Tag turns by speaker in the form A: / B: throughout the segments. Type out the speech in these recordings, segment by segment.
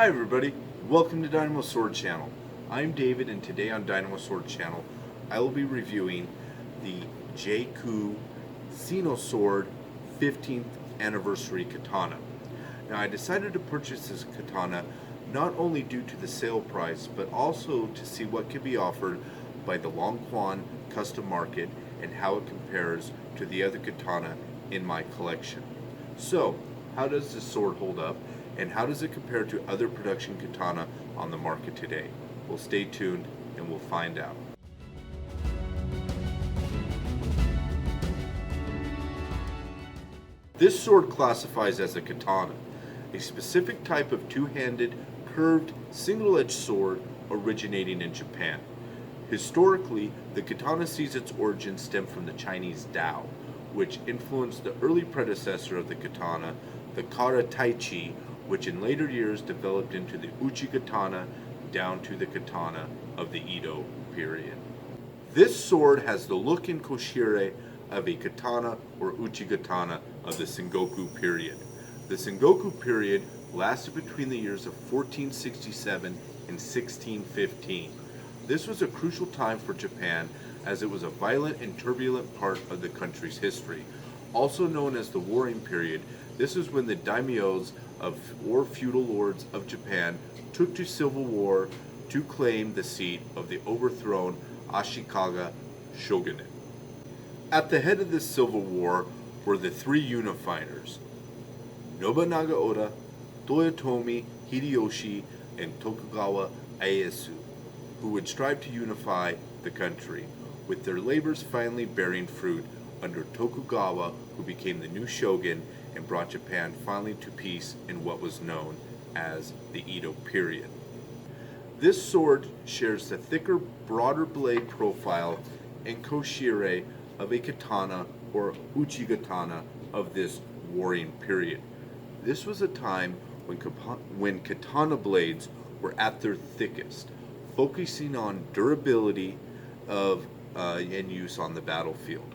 A: Hi everybody, welcome to Dynamo Sword Channel. I'm David, and today on Dynamo Sword Channel I will be reviewing the Jkoo Sinosword 15th Anniversary Katana. Now I decided to purchase this katana not only due to the sale price, but also to see what can be offered by the Longquan custom market and how it compares to the other katana in my collection. So, how does this sword hold up, and how does it compare to other production katana on the market today? Well, stay tuned and we'll find out. This sword classifies as a katana, a specific type of two-handed, curved, single-edged sword originating in Japan. Historically, the katana sees its origin stem from the Chinese Dao, which influenced the early predecessor of the katana, the kara taichi, which in later years developed into the uchi katana down to the katana of the Edo period. This sword has the look and koshire of a katana or uchi katana of the Sengoku period. The Sengoku period lasted between the years of 1467 and 1615. This was a crucial time for Japan, as it was a violent and turbulent part of the country's history. Also known as the Warring Period, this is when the daimyos or feudal lords of Japan took to civil war to claim the seat of the overthrown Ashikaga shogunate. At the head of this civil war were the three unifyers, Nobunaga Oda, Toyotomi Hideyoshi, and Tokugawa Ieyasu, who would strive to unify the country, with their labors finally bearing fruit under Tokugawa, who became the new shogun and brought Japan finally to peace in what was known as the Edo period. This sword shares the thicker, broader blade profile and koshire of a katana or uchi katana of this warring period. This was a time when katana blades were at their thickest, focusing on durability and use on the battlefield.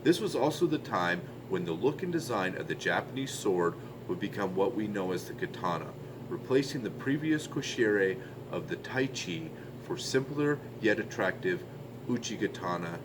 A: This was also the time when the look and design of the Japanese sword would become what we know as the katana, replacing the previous koshire of the taichi for simpler yet attractive uchi katana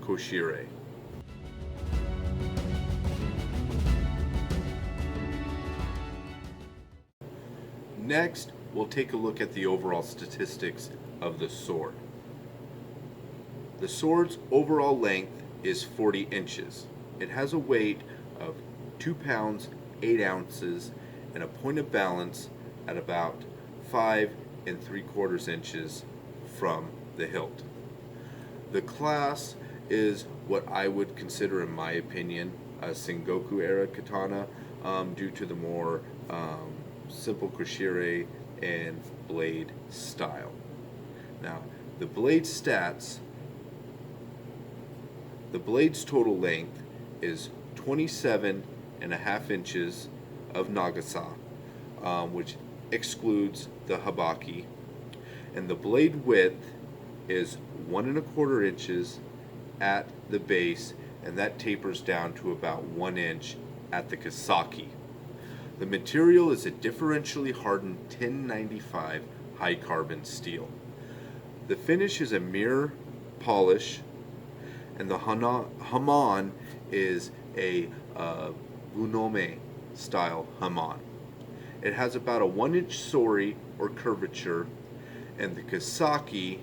A: koshire. Next, we'll take a look at the overall statistics of the sword. The sword's overall length is 40 inches. It has a weight of 2 pounds, 8 ounces, and a point of balance at about 5 3/4 inches from the hilt. The class is what I would consider, in my opinion, a Sengoku era katana, due to the more simple koshire and blade style. Now, the blade stats, the blade's total length is 27.5 inches of nagasa, which excludes the habaki, and the blade width is 1.25 inches at the base, and that tapers down to about 1 inch at the kasaki. The material is a differentially hardened 1095 high carbon steel. The finish is a mirror polish, and the hamon is a bunome style hamon. It has about a 1 inch sori or curvature, and the kasaki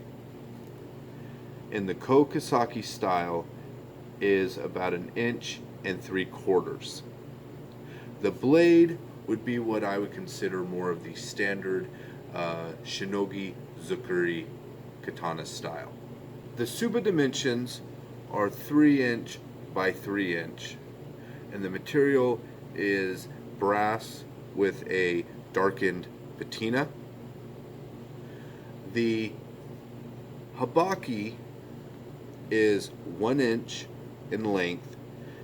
A: in the ko kasaki style is about 1.75 inches. The blade would be what I would consider more of the standard shinogi zukuri katana style. The tsuba dimensions are 3 inch by 3 inch, and the material is brass with a darkened patina. The habaki is 1 inch in length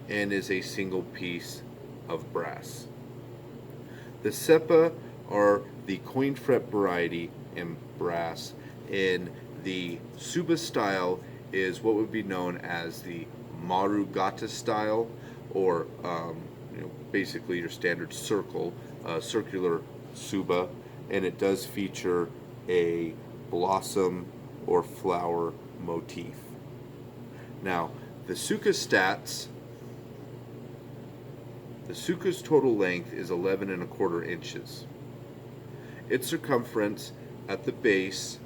A: and is a single piece of brass. The seppa are the coin fret variety in brass. In the tsuba style is what would be known as the marugata style, or basically your standard circular tsuba, and it does feature a blossom or flower motif. Now, the Tsuka stats. The Tsuka's total length is 11 1/4 inches. Its circumference at the base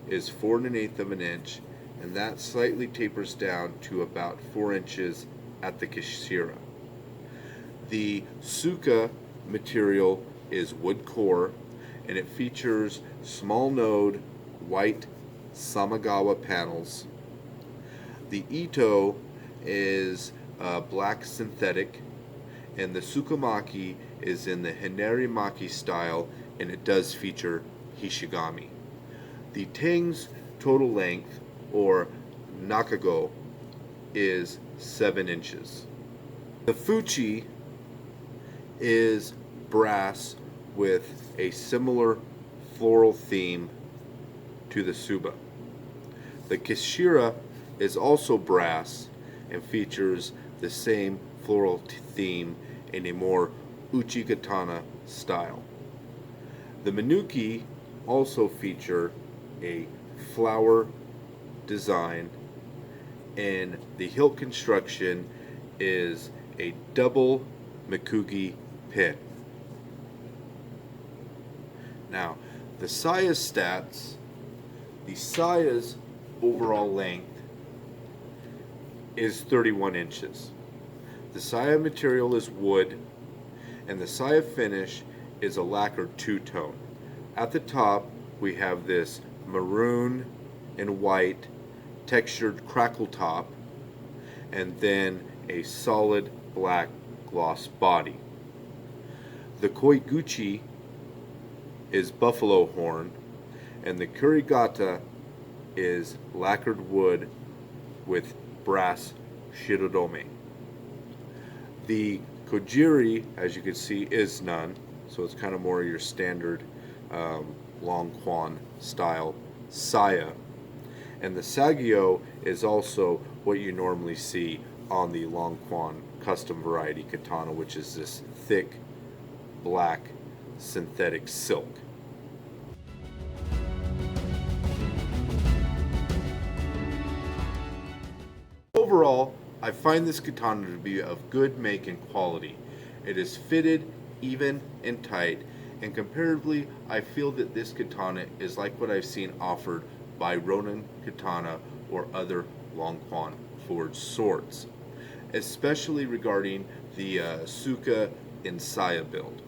A: is 4 1/8 of an inch, and that slightly tapers down to about 4 inches at the Kishira. The Tsuka material is wood core, and it features small node white Samagawa panels. The Ito is black synthetic, and the Tsukamaki is in the Hinerimaki style, and it does feature Hishigami. The Teng's total length, or Nakago, is 7 inches. The Fuchi is brass with a similar floral theme to the Tsuba. The Kishira is also brass and features the same floral theme in a more uchi katana style. The Minuki also feature a flower design, and the hilt construction is a double Mikugi pin. Now, the Saya's stats. The Saya's overall length is 31 inches. The Saya material is wood, and the Saya finish is a lacquered two-tone. At the top, we have this maroon and white textured crackle top, and then a solid black gloss body. The Koiguchi is buffalo horn, and the Kurigata is lacquered wood with brass shirodome. The Kojiri, as you can see, is none, so it's kind of more your standard long quan style saya. And the Sagyo is also what you normally see on the long quan custom variety katana, which is this thick black synthetic silk. Overall, I find this katana to be of good make and quality. It is fitted, even, and tight, and comparatively, I feel that this katana is like what I've seen offered by Ronin Katana or other long quan forged swords, especially regarding the Tsuka and Saya build.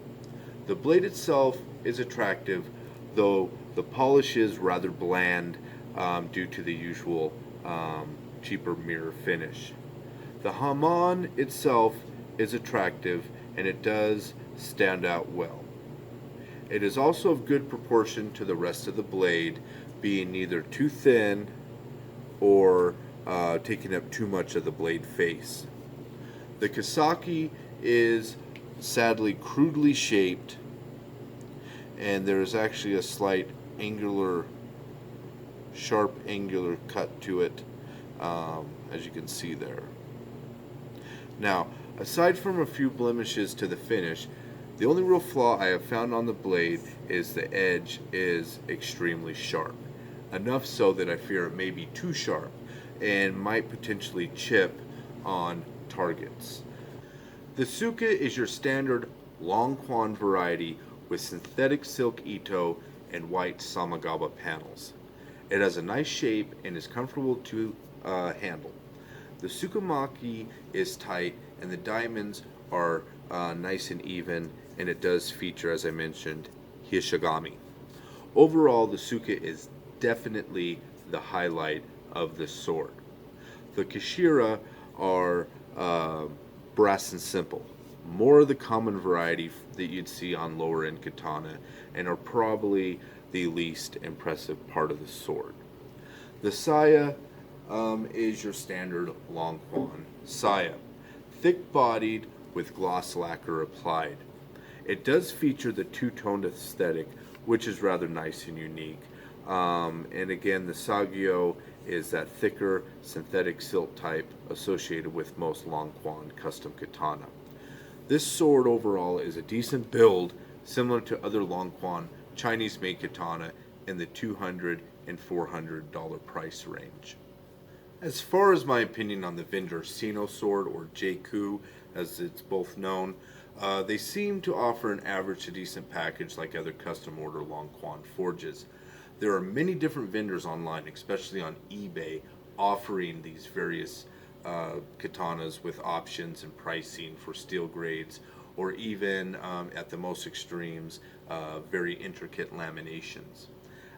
A: The blade itself is attractive, though the polish is rather bland due to the usual cheaper mirror finish. The Haman itself is attractive, and it does stand out well. It is also of good proportion to the rest of the blade, being neither too thin or taking up too much of the blade face. The Kasaki is sadly crudely shaped, and there is actually a slight sharp angular cut to it, as you can see there. Now, aside from a few blemishes to the finish, the only real flaw I have found on the blade is the edge is extremely sharp. Enough so that I fear it may be too sharp and might potentially chip on targets. The Tsuka is your standard long quan variety with synthetic silk ito and white Samagawa panels. It has a nice shape and is comfortable to handle. The Tsukamaki is tight, and the diamonds are nice and even, and it does feature, as I mentioned, Hishigami. Overall, the Tsuka is definitely the highlight of the sword. The Kishira are brass and simple, more of the common variety that you'd see on lower end katana, and are probably the least impressive part of the sword. The Saya is your standard long quan Saya, thick-bodied with gloss lacquer applied. It does feature the two-toned aesthetic, which is rather nice and unique. And again, the Sagyo is that thicker synthetic silk type associated with most long quan custom katana. This sword overall is a decent build, similar to other long quan Chinese-made katana in the $200 and $400 price range. As far as my opinion on the vendor Sinosword, or Jkoo as it's both known, they seem to offer an average to decent package like other custom order long quan forges. There are many different vendors online, especially on eBay, offering these various katanas with options and pricing for steel grades, or even at the most extremes, very intricate laminations.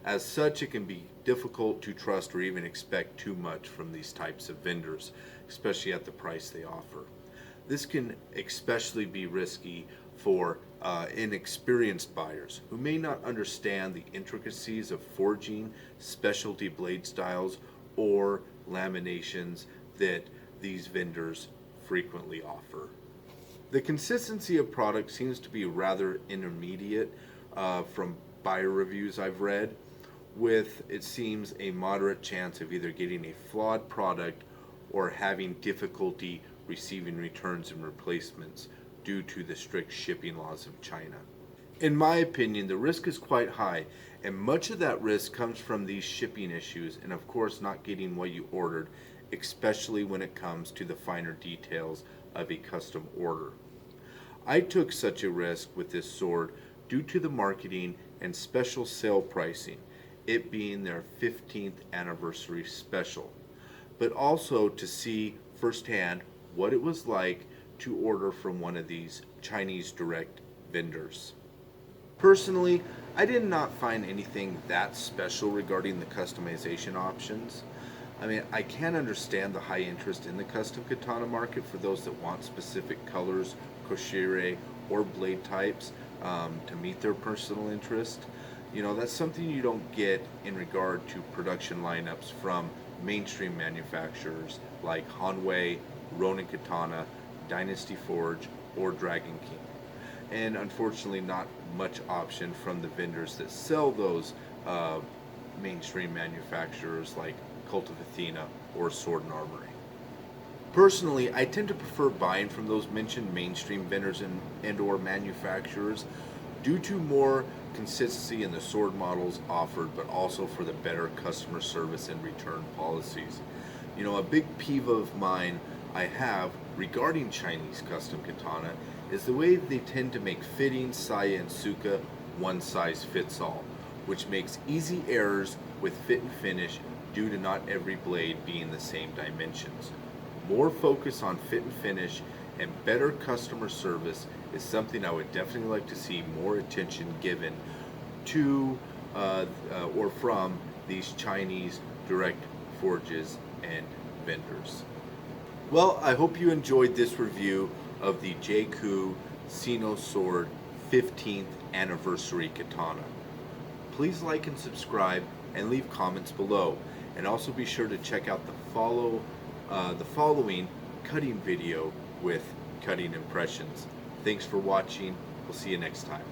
A: As such, it can be difficult to trust or even expect too much from these types of vendors, especially at the price they offer. This can especially be risky for inexperienced buyers who may not understand the intricacies of forging specialty blade styles or laminations that these vendors frequently offer. The consistency of product seems to be rather intermediate from buyer reviews I've read, with, it seems, a moderate chance of either getting a flawed product or having difficulty receiving returns and replacements due to the strict shipping laws of China. In my opinion, the risk is quite high, and much of that risk comes from these shipping issues and, of course, not getting what you ordered, especially when it comes to the finer details of a custom order. I took such a risk with this sword due to the marketing and special sale pricing, it being their 15th anniversary special, but also to see firsthand what it was like to order from one of these Chinese direct vendors. Personally, I did not find anything that special regarding the customization options. I mean, I can understand the high interest in the custom katana market for those that want specific colors, koshire, or blade types to meet their personal interest. You know, that's something you don't get in regard to production lineups from mainstream manufacturers like Hanwei, Ronin Katana, Dynasty Forge, or Dragon King. And unfortunately, not much option from the vendors that sell those mainstream manufacturers like Cult of Athena or Sword and Armory. Personally, I tend to prefer buying from those mentioned mainstream vendors and or manufacturers due to more consistency in the sword models offered, but also for the better customer service and return policies. You know, a big peeve of mine I have regarding Chinese custom katana is the way they tend to make fitting, saya, and suka one size fits all, which makes easy errors with fit and finish due to not every blade being the same dimensions. More focus on fit and finish and better customer service is something I would definitely like to see more attention given to or from these Chinese direct forges and vendors. Well, I hope you enjoyed this review of the Jkoo Sinosword 15th Anniversary Katana. Please like and subscribe and leave comments below, and also be sure to check out the following cutting video with cutting impressions. Thanks for watching. We'll see you next time.